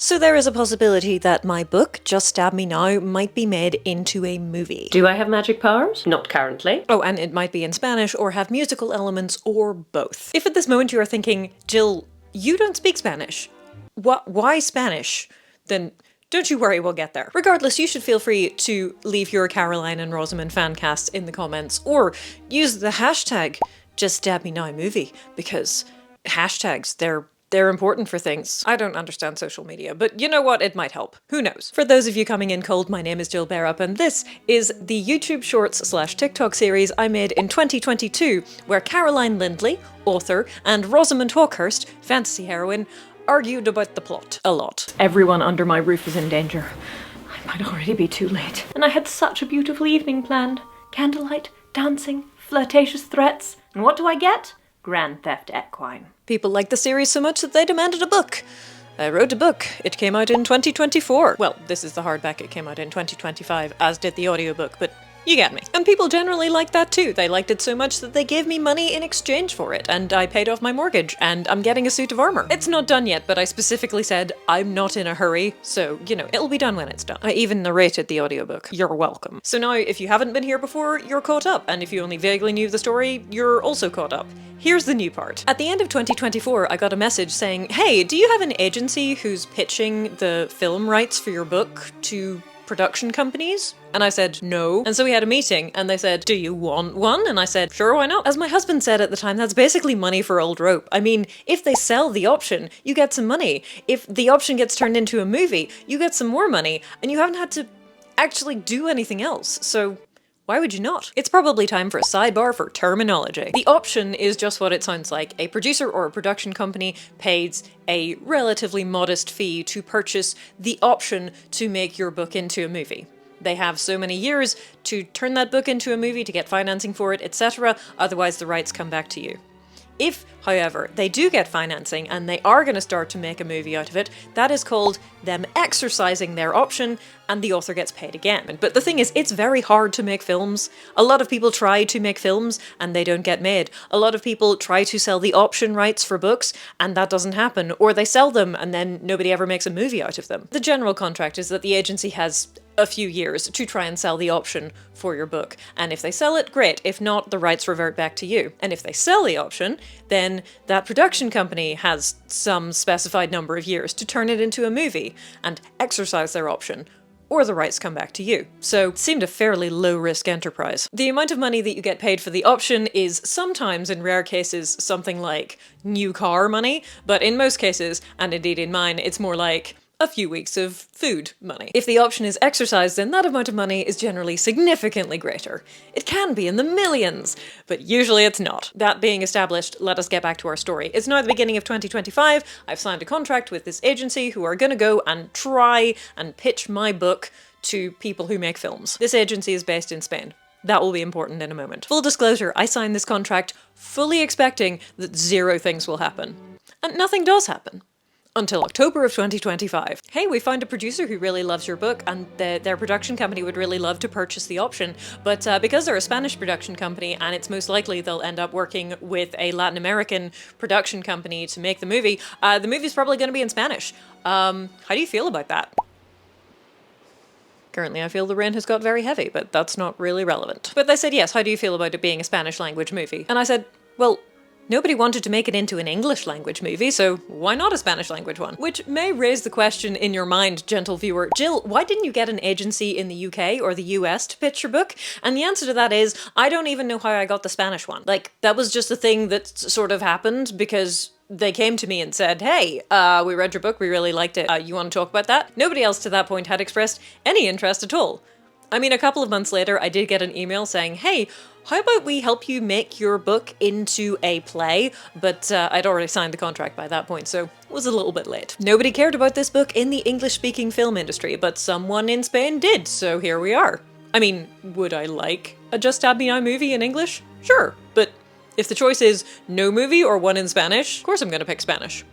So there is a possibility that my book, Just Stab Me Now, might be made into a movie. Do I have magic powers? Not currently. Oh, and it might be in Spanish or have musical elements or both. If at this moment you are thinking, Jill, you don't speak Spanish. Why Spanish? Then don't you worry, we'll get there. Regardless, you should feel free to leave your Caroline and Rosamund fancast in the comments or use the hashtag JustStabMeNowMovie because hashtags, they're important for things. I don't understand social media, but you know what? It might help. Who knows? For those of you coming in cold, my name is Jill Bearup, and this is the YouTube Shorts/TikTok series I made in 2022, where Caroline Lindley, author, and Rosamund Hawkhurst, fantasy heroine, argued about the plot a lot. Everyone under my roof is in danger. I might already be too late. And I had such a beautiful evening planned. Candlelight, dancing, flirtatious threats. And what do I get? Grand Theft Equine. People liked the series so much that they demanded a book. I wrote a book. It came out in 2024. Well, this is the hardback. It came out in 2025, as did the audiobook, but you get me. And people generally liked that too. They liked it so much that they gave me money in exchange for it, and I paid off my mortgage, and I'm getting a suit of armor. It's not done yet, but I specifically said I'm not in a hurry, so, you know, it'll be done when it's done. I even narrated the audiobook. You're welcome. So now, if you haven't been here before, you're caught up, and if you only vaguely knew the story, you're also caught up. Here's the new part. At the end of 2024, I got a message saying, hey, do you have an agency who's pitching the film rights for your book to production companies? And I said, no. And so we had a meeting and they said, do you want one? And I said, sure, why not? As my husband said at the time, that's basically money for old rope. I mean, if they sell the option, you get some money. If the option gets turned into a movie, you get some more money, and you haven't had to actually do anything else. So why would you not? It's probably time for a sidebar for terminology. The option is just what it sounds like. A producer or a production company pays a relatively modest fee to purchase the option to make your book into a movie. They have so many years to turn that book into a movie, to get financing for it, etc. Otherwise the rights come back to you. If, however, they do get financing and they are going to start to make a movie out of it, that is called them exercising their option, and the author gets paid again. But the thing is, it's very hard to make films. A lot of people try to make films and they don't get made. A lot of people try to sell the option rights for books and that doesn't happen. Or they sell them and then nobody ever makes a movie out of them. The general contract is that the agency has a few years to try and sell the option for your book. And if they sell it, great. If not, the rights revert back to you. And if they sell the option, then that production company has some specified number of years to turn it into a movie and exercise their option, or the rights come back to you. So it seemed a fairly low-risk enterprise. The amount of money that you get paid for the option is sometimes, in rare cases, something like new car money, but in most cases, and indeed in mine, it's more like a few weeks of food money. If the option is exercised, then that amount of money is generally significantly greater. It can be in the millions, but usually it's not. That being established, let us get back to our story. It's now the beginning of 2025. I've signed a contract with this agency who are gonna go and try and pitch my book to people who make films. This agency is based in Spain. That will be important in a moment. Full disclosure, I signed this contract fully expecting that zero things will happen. And nothing does happen. Until October of 2025. Hey, we found a producer who really loves your book and their production company would really love to purchase the option, but because they're a Spanish production company and it's most likely they'll end up working with a Latin American production company to make the movie's probably going to be in Spanish. How do you feel about that? Currently I feel the rain has got very heavy, but that's not really relevant. But they said, yes, how do you feel about it being a Spanish language movie? And I said, well, nobody wanted to make it into an English language movie, so why not a Spanish language one? Which may raise the question in your mind, gentle viewer, Jill, why didn't you get an agency in the UK or the US to pitch your book? And the answer to that is, I don't even know how I got the Spanish one. Like, that was just a thing that sort of happened because they came to me and said, hey, we read your book, we really liked it, you want to talk about that? Nobody else to that point had expressed any interest at all. I mean, a couple of months later, I did get an email saying, hey, how about we help you make your book into a play? But I'd already signed the contract by that point, so it was a little bit late. Nobody cared about this book in the English-speaking film industry, but someone in Spain did, so here we are. I mean, would I like a Just Stab Me Now movie in English? Sure, but if the choice is no movie or one in Spanish, of course I'm gonna pick Spanish.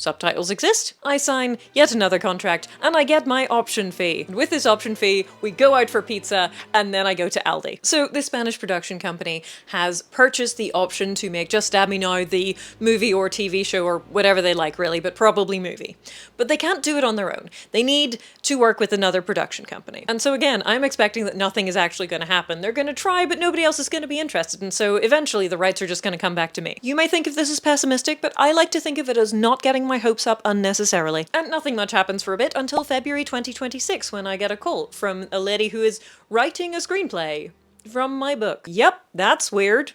subtitles exist, I sign yet another contract, and I get my option fee. And with this option fee, we go out for pizza, and then I go to Aldi. So this Spanish production company has purchased the option to make Just Stab Me Now the movie or TV show or whatever they like really, but probably movie. But they can't do it on their own. They need to work with another production company. And so again, I'm expecting that nothing is actually going to happen. They're going to try, but nobody else is going to be interested, and so eventually the rights are just going to come back to me. You may think of this as pessimistic, but I like to think of it as not getting my hopes up unnecessarily. And nothing much happens for a bit until February 2026 when I get a call from a lady who is writing a screenplay from my book. Yep, that's weird.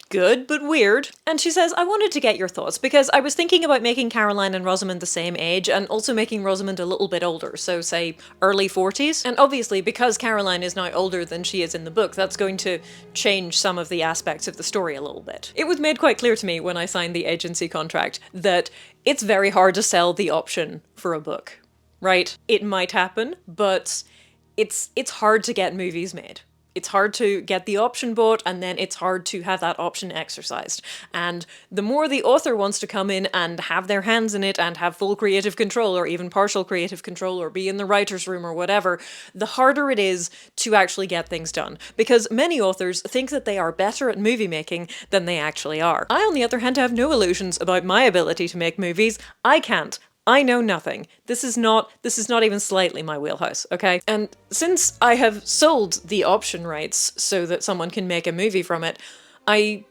Good, but weird. And she says, I wanted to get your thoughts because I was thinking about making Caroline and Rosamund the same age and also making Rosamund a little bit older, so say early 40s. And obviously, because Caroline is now older than she is in the book, that's going to change some of the aspects of the story a little bit. It was made quite clear to me when I signed the agency contract that it's very hard to sell the option for a book, right? It might happen, but it's hard to get movies made. It's hard to get the option bought, and then it's hard to have that option exercised. And the more the author wants to come in and have their hands in it and have full creative control or even partial creative control or be in the writer's room or whatever, the harder it is to actually get things done. Because many authors think that they are better at movie making than they actually are. I, on the other hand, have no illusions about my ability to make movies. I can't. I know nothing. This is not even slightly my wheelhouse, okay? And since I have sold the option rights so that someone can make a movie from it, I'm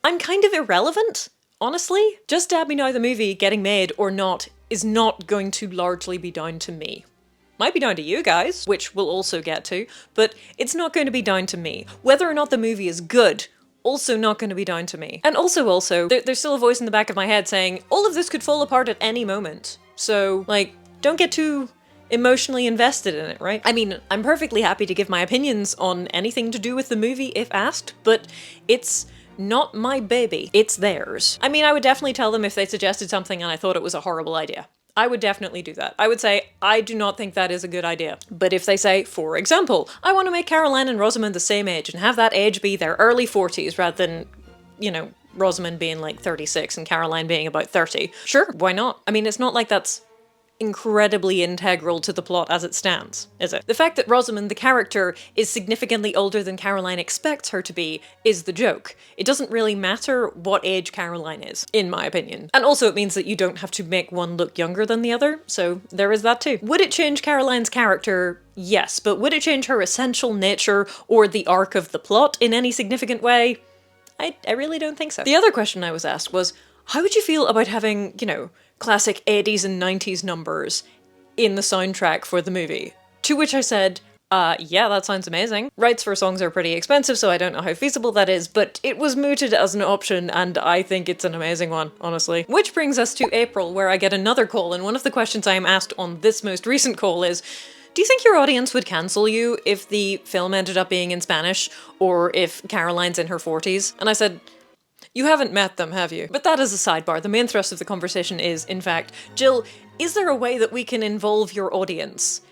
kind of irrelevant, honestly. Just Stab Me Now the movie getting made or not is not going to largely be down to me. Might be down to you guys, which we'll also get to, but it's not going to be down to me. Whether or not the movie is good, also not going to be down to me. And also, there's still a voice in the back of my head saying, all of this could fall apart at any moment. So, like, don't get too emotionally invested in it, right? I mean, I'm perfectly happy to give my opinions on anything to do with the movie if asked, but it's not my baby. It's theirs. I mean, I would definitely tell them if they suggested something and I thought it was a horrible idea. I would definitely do that. I would say, I do not think that is a good idea. But if they say, for example, I want to make Caroline and Rosamund the same age and have that age be their early 40s rather than, you know, Rosamund being like 36 and Caroline being about 30. Sure, why not? I mean, it's not like that's incredibly integral to the plot as it stands, is it? The fact that Rosamund, the character, is significantly older than Caroline expects her to be is the joke. It doesn't really matter what age Caroline is, in my opinion. And also it means that you don't have to make one look younger than the other, so there is that too. Would it change Caroline's character? Yes, but would it change her essential nature or the arc of the plot in any significant way? I really don't think so. The other question I was asked was, how would you feel about having, you know, classic 80s and 90s numbers in the soundtrack for the movie? To which I said, yeah, that sounds amazing. Rights for songs are pretty expensive, so I don't know how feasible that is, but it was mooted as an option, and I think it's an amazing one, honestly. Which brings us to April, where I get another call, and one of the questions I am asked on this most recent call is, do you think your audience would cancel you if the film ended up being in Spanish, or if Caroline's in her 40s? And I said, you haven't met them, have you? But that is a sidebar. The main thrust of the conversation is, in fact, Jill, is there a way that we can involve your audience?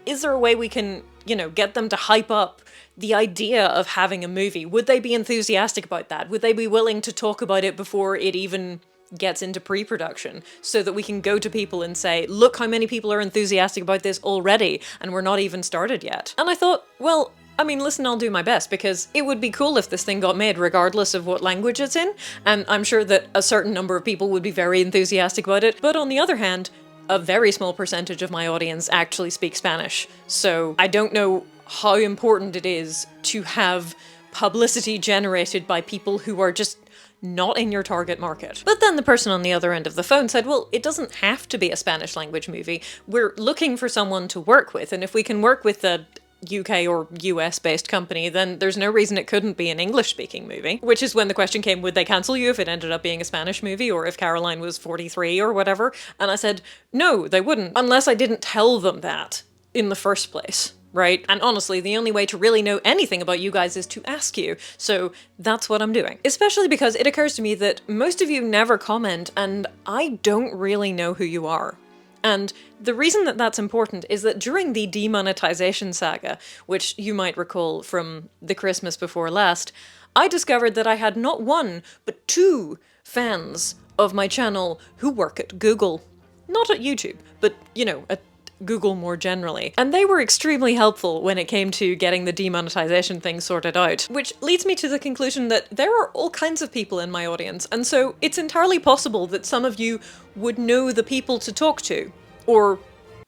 Is there a way we can, you know, get them to hype up the idea of having a movie? Would they be enthusiastic about that? Would they be willing to talk about it before it even gets into pre-production so that we can go to people and say, look how many people are enthusiastic about this already and we're not even started yet? And I thought, well, I mean, listen, I'll do my best because it would be cool if this thing got made regardless of what language it's in, and I'm sure that a certain number of people would be very enthusiastic about it. But on the other hand, a very small percentage of my audience actually speak Spanish, so I don't know how important it is to have publicity generated by people who are just not in your target market. But then the person on the other end of the phone said, well, it doesn't have to be a Spanish language movie. We're looking for someone to work with, and if we can work with the UK or US based company, then there's no reason it couldn't be an English speaking movie. Which is when the question came, would they cancel you if it ended up being a Spanish movie or if Caroline was 43 or whatever? And I said, no, they wouldn't, unless I didn't tell them that in the first place. Right? And honestly, the only way to really know anything about you guys is to ask you. So that's what I'm doing. Especially because it occurs to me that most of you never comment and I don't really know who you are. And the reason that that's important is that during the demonetization saga, which you might recall from the Christmas before last, I discovered that I had not one, but two fans of my channel who work at Google. Not at YouTube, but, you know, at Google more generally. And they were extremely helpful when it came to getting the demonetization thing sorted out. Which leads me to the conclusion that there are all kinds of people in my audience, and so it's entirely possible that some of you would know the people to talk to, or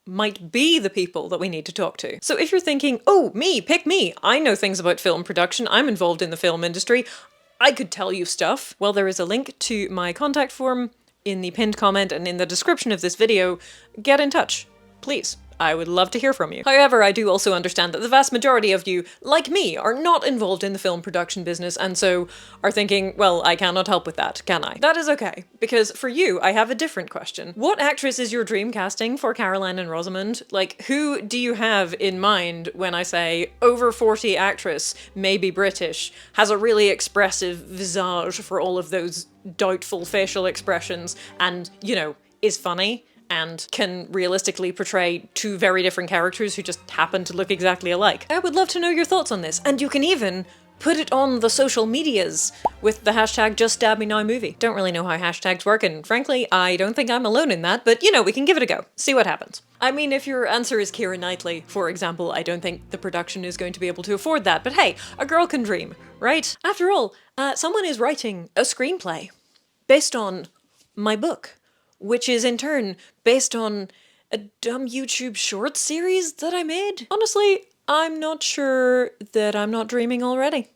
might be the people that we need to talk to. So if you're thinking, oh, me, pick me, I know things about film production, I'm involved in the film industry, I could tell you stuff, well, there is a link to my contact form in the pinned comment and in the description of this video. Get in touch. Please, I would love to hear from you. However, I do also understand that the vast majority of you, like me, are not involved in the film production business and so are thinking, well, I cannot help with that, can I? That is okay, because for you, I have a different question. What actress is your dream casting for Caroline and Rosamund? Like, who do you have in mind when I say over 40 actress, maybe British, has a really expressive visage for all of those doubtful facial expressions and, you know, is funny? And can realistically portray two very different characters who just happen to look exactly alike. I would love to know your thoughts on this, and you can even put it on the social medias with the hashtag #JustStabMeNowMovie. Don't really know how hashtags work, and frankly, I don't think I'm alone in that, but you know, we can give it a go. See what happens. I mean, if your answer is Keira Knightley, for example, I don't think the production is going to be able to afford that, but hey, a girl can dream, right? After all, someone is writing a screenplay based on my book, which is in turn based on a dumb YouTube short series that I made. Honestly, I'm not sure that I'm not dreaming already.